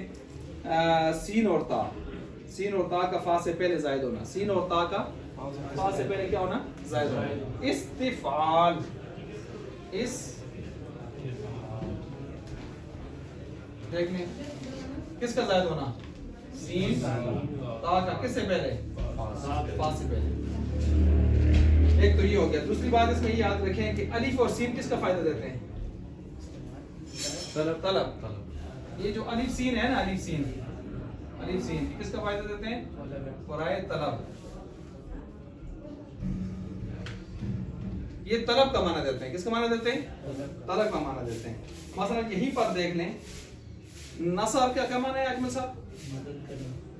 सीन और ता का फा से पहले जायद होना। सीन और ता का फा से पहले क्या होना? जायद होना। इस्तिफ़ाल, इस देखने किसका जायद होना? सीन ता का, किससे पहले? फा से पहले। एक तो ये हो गया। दूसरी बात इसमें ये याद रखें कि अलिफ और सीन किसका फायदा देते हैं? तलब। ये जो अलिफ सीन है ना, अलिफ सीन अलिफ सीन किसका फायदा देते हैं? बराए तलब। ये तलब का माना देते हैं। किसका माना देते हैं? तलब का माना देते हैं। मसलन यहीं पर देख लें, नसर का क्या माना है अजमल साहब?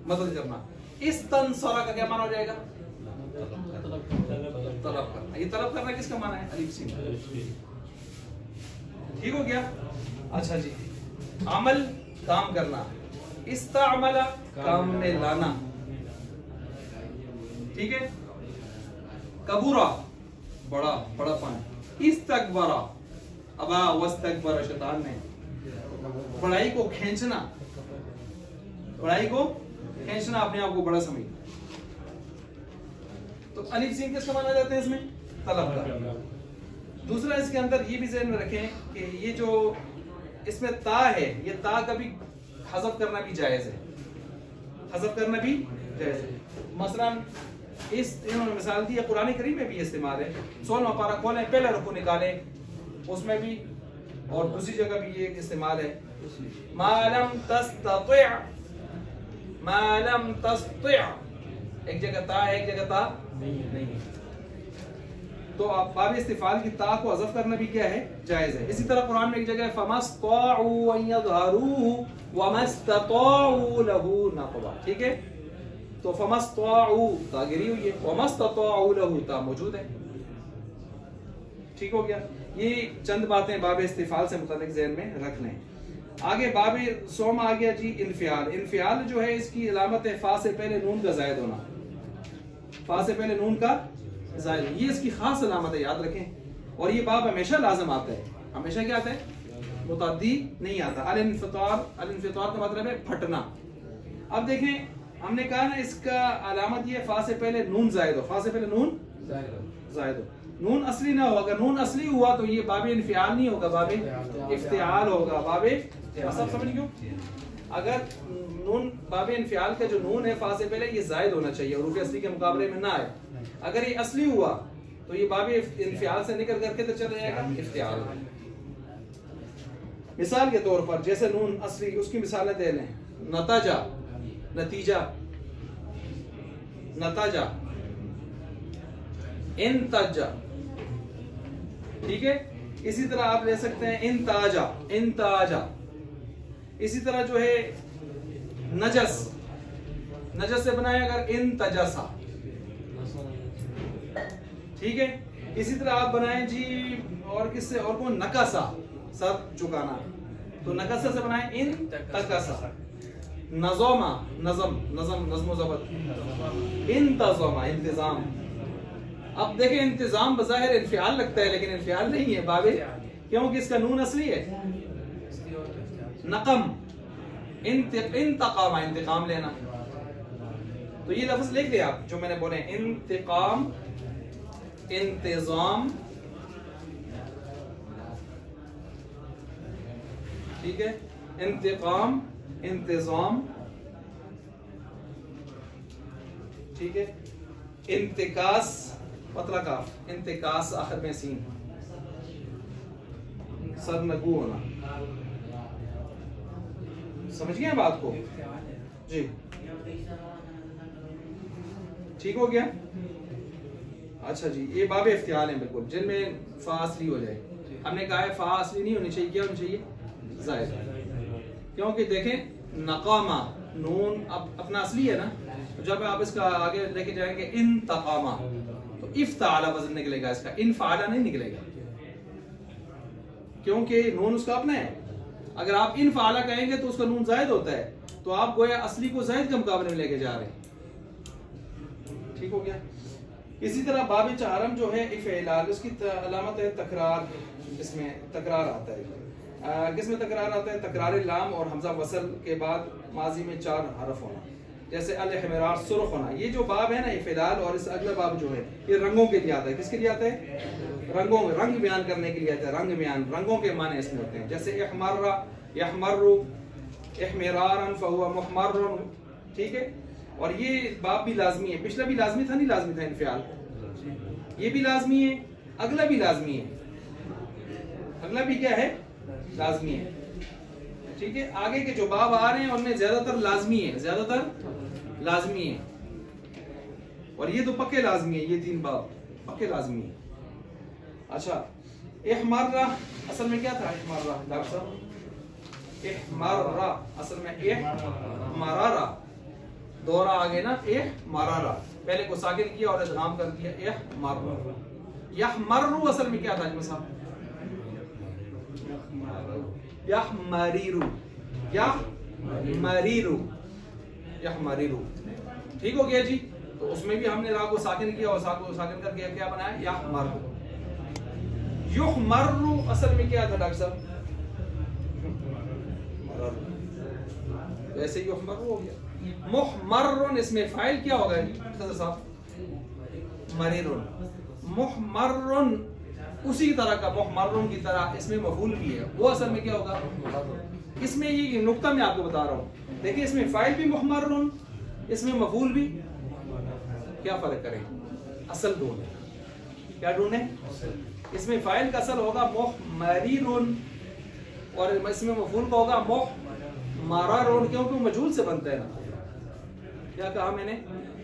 मदद करना। इस तनसरा का क्या माना हो जाएगा? तलब करना। ये तलब करना किसका माना है? अलिफ सीन। ठीक हो गया। अच्छा जी, अमल काम करना, इस्तामला काम में लाना, ठीक है। कबूरा बड़ा बड़ापन, इस्तकबरा अबा वस्तकबरा शैतान ने बड़ाई को खींचना, बड़ाई को खींचना, अपने आप को बड़ा समझना। तो अलिफ सीन किसका माना जाता है इसमें? तलब का। दूसरा इसके अंदर ये भी ज़हन में रखें कि ये जो इसमें ता है, ये ता का भी हज़फ करना भी जायज़ है, हज़फ करना भी जायज़ है। मसलन इस इन्होंने मिसाल दी है, कुरान करीम में भी इस्तेमाल है। 16वां पारा खोलें, पहला रुकू निकालें, उसमें भी, और दूसरी जगह भी ये इस्तेमाल है। मालम तस्ततिअ, मालम तस्ततिअ, एक जगह ता है, एक जगह ता नहीं। तो आप बाब इस्तिफाल की ता को हज़फ करना भी क्या है? जायज़ है। इसी तरह कुरान में एक जगह फमस्तताउ अन यज़हरूहु वमस्तताउ लहू नक़बा, ठीक है। तो फमस्तताउ ता गिरी हुई है, वमस्तताउ लहू ता मौजूद है। ठीक हो गया। ये चंद बातें बाब इस्तिफाल से मुताल्लिक ज़हन में रख लें। आगे बाब सोम आ गया जी, इन्फियाल। इन्फियाल जो है इसकी अलामत है फा से पहले नून का ज़ायद होना, फा से पहले नून का ज़ायद, ये इसकी खास अलामत है, याद रखें। और ये बाब हमेशा लाज़िम आता है, हमेशा क्या आता है? मुतअद्दी नहीं आता। अल-इन्फ़ितार, अल-इन्फ़ितार का मतलब है फटना। अब देखें, हमने कहा ना इसका अलामत ये फा से पहले नून ज़ायद हो, फा से पहले नून ज़ायद हो, नून असली ना हो। अगर नून असली हुआ तो ये बाब इन्फियाल नहीं होगा, बाब इफ्तिआल होगा, बाब सब समझ गए। अगर नून बाब इन्फियाल का जो नून है फा से पहले ये ज़ायद होना चाहिए, और असली के मुकाबले में ना आए। अगर ये असली हुआ तो ये बाब इन्फियाल से निकल करके तो चला जाएगा इफ्तिआल। मिसाल के तौर पर जैसे नून असली, उसकी मिसालें दे लें। नताजा, नतीजा, नताजा, इंताजा, ठीक है। इसी तरह आप ले सकते हैं इंताजा, इंताजा। इसी तरह जो है नजस, नजस से बनाए अगर इंतजसा, ठीक है। इसी तरह आप बनाएं जी, और किससे, और कौन? नकासा, सर झुकाना, तो नकासा से बनाएं इन तकासा। नज़ोमा, नज़म, नज़म, नज़्म ज़ब्त, इंतज़मा, इंतज़ाम। अब देखें, इंतज़ाम बज़ाहिर इन्फियाल लगता है, लेकिन इन्फियाल नहीं है बाबे, क्योंकि इसका नून असली है। नक़म, इंतक़ाम, इंतकाम लेना। तो ये लफ्ज़ लिख दिया आप जो मैंने बोले, इंतकाम, इंतज़ाम, ठीक है। इंतकाम, इंतज़ाम, ठीक है। इंतिकास, पतला काफ, इंतिकास, आखिर में सीन, सरनगू होना। समझ गए बात को जी? ठीक हो गया। अच्छा जी, ये बाब इफ्तियाल है बिल्कुल, जिनमें फा असली हो जाए। हमने कहा है फा असली नहीं होनी चाहिए, क्या होनी चाहिए? ज़ायद। क्योंकि देखें, नकामा, नून अब अपना असली है ना, तो जब आप इसका आगे लेके जाएंगे इंतकामा, तो इफ्ताला वजन निकलेगा इसका, इनफाला नहीं निकलेगा, क्योंकि नून उसका अपना है। अगर आप इनफाला कहेंगे तो उसका नून ज़ायद होता है, तो आप गोया असली को ज़ायद के मुकाबले में लेके जा रहे हैं। ठीक हो गया। इसी तरह बाब चारम जो है इफ़ेलाल, उसकी अलामत है तकरार, इसमें तकरार आता है। किसमें तकरार आता है? तकरार लाम और हमजा वसल के बाद माजी में 4 हरफ होना, जैसे अल-हिमरार, सुर्ख होना। ये जो बाब है ना इफ़ेलाल, और इस अगला बाब जो है ये रंगों के लिए आता है। किसके लिए आता है? रंगों, रंग बयान करने के लिए आता है। रंग बयान, रंगों के माने इसमें होते हैं, जैसे इहमर्रा, यहमर्रु, इहमिरारन फहुवा मुहमर्रुन, ठीक है। और ये बाब भी लाजमी है, पिछला भी लाजमी था, नहीं लाजमी था इन्फियाल, ये भी लाजमी है, अगला भी लाजमी है, अगला भी क्या है? लाजमी है। ठीक है, आगे के जो बाब आ रहे हैं उनमें ज्यादातर लाजमी है, ज्यादातर लाजमी है, और ये तो पक्के लाजमी है, ये 3 बाब पक्के लाजमी है। अच्छा, इहमर्रा असल में क्या था? इहमर्रा डॉक्टर साहब, इहमर्रा असल में इहमरारा, दोहरा आगे ना, इहमरारा, पहले को साकिन किया और इदगाम कर दिया, इहमर्रा। यहमर्रु असल में क्या था अजमल साहब? यहमरीरु, यहमरीरु, यहमरीरु, ठीक हो गया जी। तो उसमें भी हमने रा को साकिन किया और सा को साकिन करके क्या बनाया? यहमर्रु। युहमर्रु असल में क्या था डॉक्टर साहब? वैसे युहमर्रु हो गया। मुहमर्रुन इसमें फाइल क्या होगा खज़र साहब? मरीरुन। मुहमर्रुन उसी तरह का, मुहमर्रुन की तरह इसमें मफूल भी है, वो असल में क्या होगा? इसमें ये नुक्ता मैं आपको बता रहा हूँ, देखिए इसमें फाइल भी मुहमर्रुन, इसमें मफूल भी, क्या फर्क करें? असल ढूंढे, क्या ढूंढे? इसमें फाइल का असल होगा मुहमरीरुन और इसमें मफूल का होगा मुहमरारुन, क्योंकि मजहूल से बनता है ना। क्या कहा मैंने?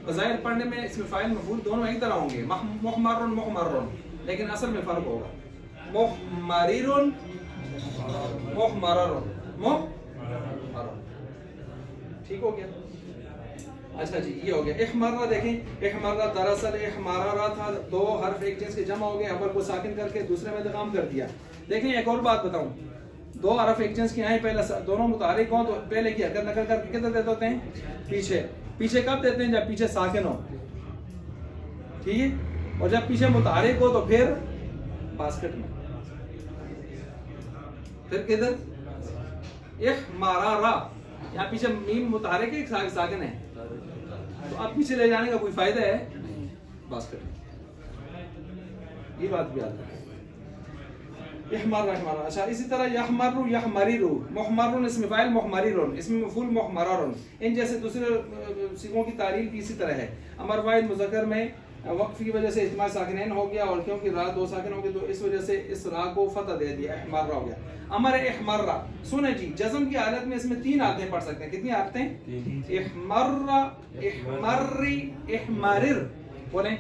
ज़ाहिर पढ़ने में इसमें फाइल मफूल दोनों एक तरह होंगे, मुहमर्रुन मुहमर्रुन, लेकिन असल में फर्क होगा, मुहमरीरुन मुहमरारुन, मुहमरारुन, ठीक हो गया। अच्छा जी, ये हो गया। इहमर्रा देखें, इहमर्रा दरअसल इहमरारा था, 2 हर्फ एक जिन्स के जमा हो गए, अव्वल को साकिन करके दूसरे में इदगाम कर दिया। देखें एक और बात बताऊं, 2 हर्फ एक जिन्स के आए, पहले दोनों मुतारिक हों तो पहले की हरकत नकल करके किधर देते होते हैं? पीछे। पीछे कब देते हैं? जब पीछे साकिन हो, ठीक है, और जब पीछे मुतारिक हो तो फिर बास्केट में, फिर किधर? इहमरारा, यहाँ पीछे मीम मुतारिक है, साकिन है, तो अब पीछे ले जाने का कोई फायदा है? बास्केट में, ये बात भी याद रखें। अच्छा, इसी तरह यहमर्रु यहमरीरु, मुहमर्रुन इसमें फाइल मुहमरीरुन, इसमें मफूल मुहमरारुन, इन जैसे दूसरे सिगों की तारीफ भी इसी तरह है। अमर वाहिद मुज़क्कर में वक्फ की वजह से इत्मा साकिनैन हो गया, और क्योंकि रा 2 साकिन हो गए तो इस वजह से इस रा को फतह दे दिया, इहमर्रा हो गया। अमर इहमर्रा, सुने जी, जज़म की हालत में इसमें 3 हालतें पढ़ सकते हैं। कितनी हालतें? इहमर्रा, इहमर्री, इहमरिर, बोले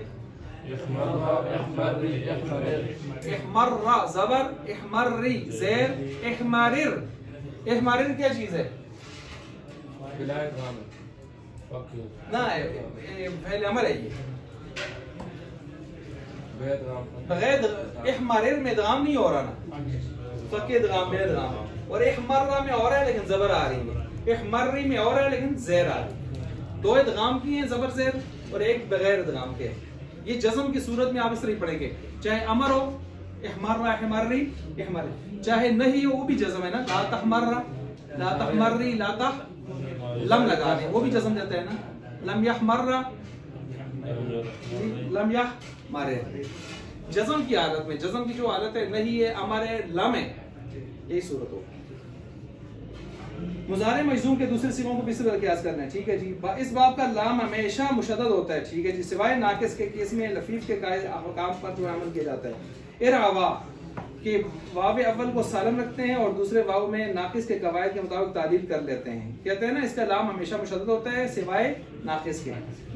इहमर्रा ज़बर, इहमर्री ज़ेर, इहमरिर। इहमरिर क्या चीज़ है? ना पहले अमर है ये, बगैर इहमरिर में इदगाम नहीं हो रहा ना, फक्के इदगाम में इदगाम, और इहमर्रा में हो रहा है लेकिन ज़बर आ रही है, इहमर्री में हो रहा है लेकिन ज़ेर आ रही है। 2 इदगाम की हैं ज़बर ज़ेर, और एक बगैर इदगाम के। ये जज़म की सूरत में आप इस तरह पढ़ेंगे, चाहे अमर हो इहमर्रा इहमर्री इहमर्री, चाहे नहीं हो वो भी जज़म है ना, ला तहमर्रा ला तहमर्री ला तह, लम लगा दें वो भी जज़म देता है ना, लम यहमर्रा लम यहमरे। जज़म की हालत में, जज़म की जो हालत है नहीं है अमरे लम है, यही सूरत हो। मुज़ारे मजज़ूम के दूसरे सिगों को भी इसी तरह कियास करना है, ठीक है जी। इस बाब का लाम हमेशा मुशद्दद होता है, ठीक है जी, सिवाय नाकिस के केस में लफीफ के कायद अहकाम पर जो अमल किया जाता है। इरअवा कि वाव अव्वल को सालम रखते हैं और दूसरे वाव में नाकिस के कवायद के मुताबिक तालील कर लेते हैं, कहते हैं ना इसका लाम हमेशा मुशद्दद होता है सिवाय नाकिस के।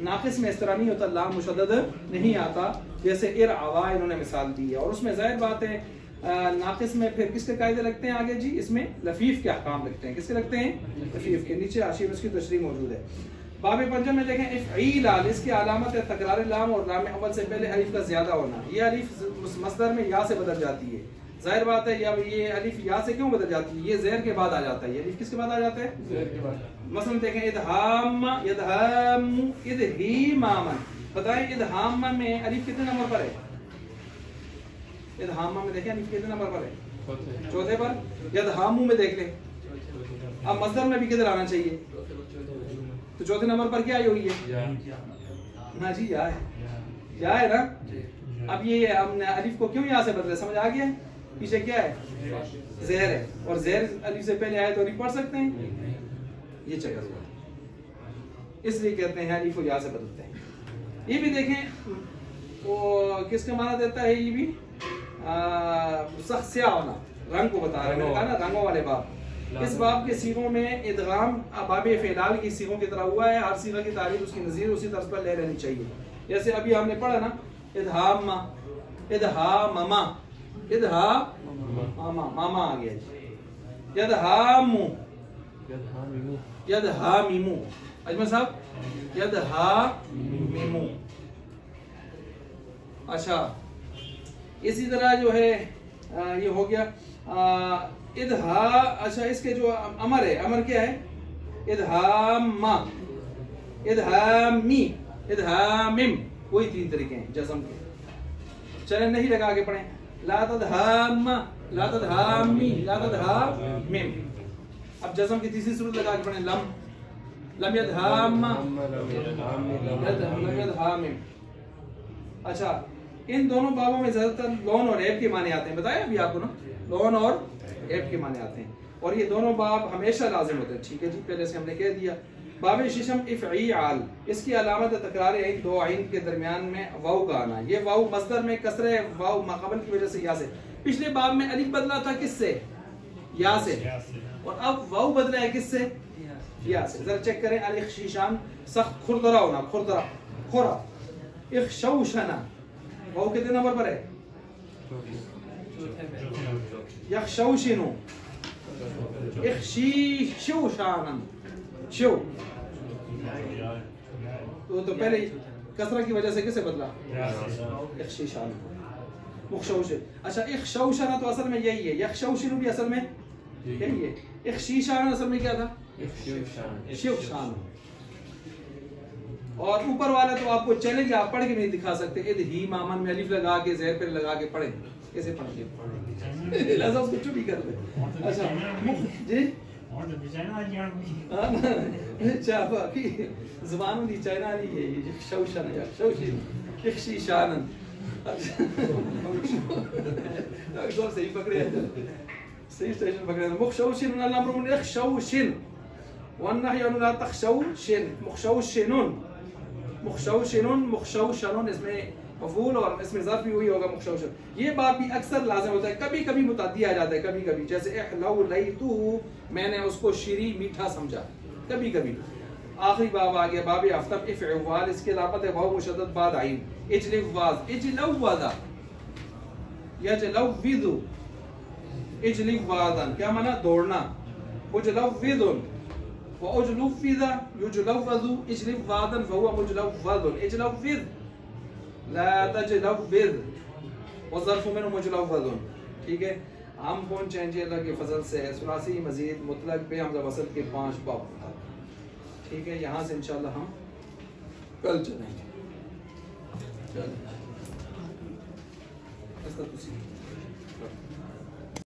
नाकिस में इस तरह नहीं होता, लाम मुशद्दद नहीं आता, जैसे इरअवा इन्होंने मिसाल दी है। और उसमें जाहिर बात है नाकिस में फिर किसके कायदे लगते हैं आगे जी? इसमें लफीफ के अहकाम लगते हैं। किसके लगते हैं? लफीफ के। नीचे आशिफ उसकी तशरीह मौजूद है। बाब पंजम में देखें इफ़ईलाल, इसकी अलामत है तकरार लाम और लाम अव्वल से पहले अलिफ का ज्यादा होना। ये अलिफ मसदर में या से बदल जाती है, जाहिर बात है। या ये अलिफ या से क्यों बदल जाती है? ये ज़ेर के बाद आ जाता है। ये अलिफ किसके बाद आ जाता है? ज़ेर के बाद। मसलन देखें इदहाम इदहाम इदहीमामन, बताएं इदहाम में अलिफ कितने नंबर पर है? इदहाम में देखें अलिफ कितने नंबर पर है? चौथे पर। यदहामू में देख लें, अब मसदर में भी किधर आना चाहिए? तो चौथे नंबर पर क्या आई हुई है? ना जी या है, या है ना। अब ये हमने अलिफ को क्यों यहाँ से बदले, समझ आ गया? पीछे क्या है? ज़ेर है, और ज़ेर अलिफ से पहले आए तो अलिफ पढ़ सकते हैं, ये चक्कर हुआ, इसलिए कहते हैं अलिफ को यहाँ से बदलते हैं। ये भी देखें वो किसका माना देता है? ये भी सख्त स्याह होना, रंग को बता रहे हैं ना, रंगों वाले बाप। इस बाब के सीगों में इदगाम बाब फ़िलाल की सीगों की तरह हुआ है। हर सीगा की तारीफ उसकी नज़ीर उसी तर्ज पर ले लेनी चाहिए। जैसे अभी हमने पढ़ा ना, इदहामा, इदहाममा, इदहामा, मामा आ गया जी। यदहामु, यदहामिमु, अजमल साहब, यदहामिमु। अच्छा, इसी तरह जो है ये हो गया इदहा। अच्छा, इसके जो अमर है, अमर क्या है? इदहामा, इदहामी, इदहामिम, वही 3 तरीके हैं जज़म के। चलें नहीं लगा के पढ़ें। ला तदहामा, ला तदहामी, ला तदहामिम। अब जज़म की तीसरी सूरत लगा के पढ़ें। लम, लम यदहामा, लम यदहामिम। अच्छा, इन दोनों बाबों में ज्यादातर लौन और ऐब के माने आते हैं। बताया अभी आपको ना, लौन और ऐब के माने आते हैं, और ये दोनों बाब हमेशा लाजिम होते हैं। ठीक है जी, पहले से हमने कह दिया। बाब शिशम इफ़ईआल, इसकी अलामत तकरार आइन, 2 आइन के दरमियान में वाव का आना। ये वाव मस्दर में कसरे वाव माक़बल की वजह से या से। पिछले बाब में अलिफ बदला था किससे? या से, और अब वाव बदला है किससे? या से। जरा चेक करें। अलिफ शीशान सख्त खुरदरा होना, खुरदरा, खुरा। इख्शौशना, वाव कितने नंबर पर है? यख्शौशिनु, इख्शीशुशानन, शो। तो पहले कसरा की वजह से किसे बदला? इख्शीशान, मुख्शौश। अच्छा, इख्शौशना तो असल में यही है। यख्शौशिनु भी असल में यही है। इख्शीशान असल में क्या था? शिवशान। और ऊपर वाला तो आपको चैलेंज, आप पढ़ के नहीं दिखा सकते। इद ही मामन में अलिफ लगा के ज़ेर पे लगा के पढ़े, कैसे पढ़ेंगे? लज़ा उसको चुप ही कर दे। अच्छा जी, अच्छा बाकी ज़ुबान में चाइना नहीं है ये शौशन या शौशिन, इख्शीशानन। डॉक्टर सही पकड़े, सही स्टेशन पकड़े। मुख्शौशिन अल-अम्रु मिन इख्शौशिन वन्नहयु अन ला तख्शौशिन, मुख्शौशिनुन, मुख्शौशिनुन, मुख्शौशनुन, इसमें मफूल और इसमें ज़र्फ़ भी हुई होगा मुख्शौशन। ये बात भी अक्सर लाज़िम होता है, कभी कभी मुतअद्दी आ जाता है, कभी कभी। जैसे इहलौलैतुहु, मैंने उसको शीरी मीठा समझा, कभी कभी। आखिरी बाब आ गया, बाब अफ्तब इफ़अल, इसके लापत है वाव मुशद्दद बाद आइन। इजलिवाज, इजलवादा, यजलविदु, इजलिवादन, क्या माना? दौड़ना। उजलविदुन व उजलुफिदा, युजलवदु, इजलिवादन फहुवा मुजलवदुन। इजलविद, ला तजलविद, व ज़र्फ़ु मिन्हु मुजलवदुन। ठीक है, हम पहुंचेंगे अल्लाह के फजल से सुलासी मजीद मुतलक पे हमज़ा वसल के 5 बाब। ठीक है, यहाँ से इंशाल्लाह हम कल चलेंगे। चल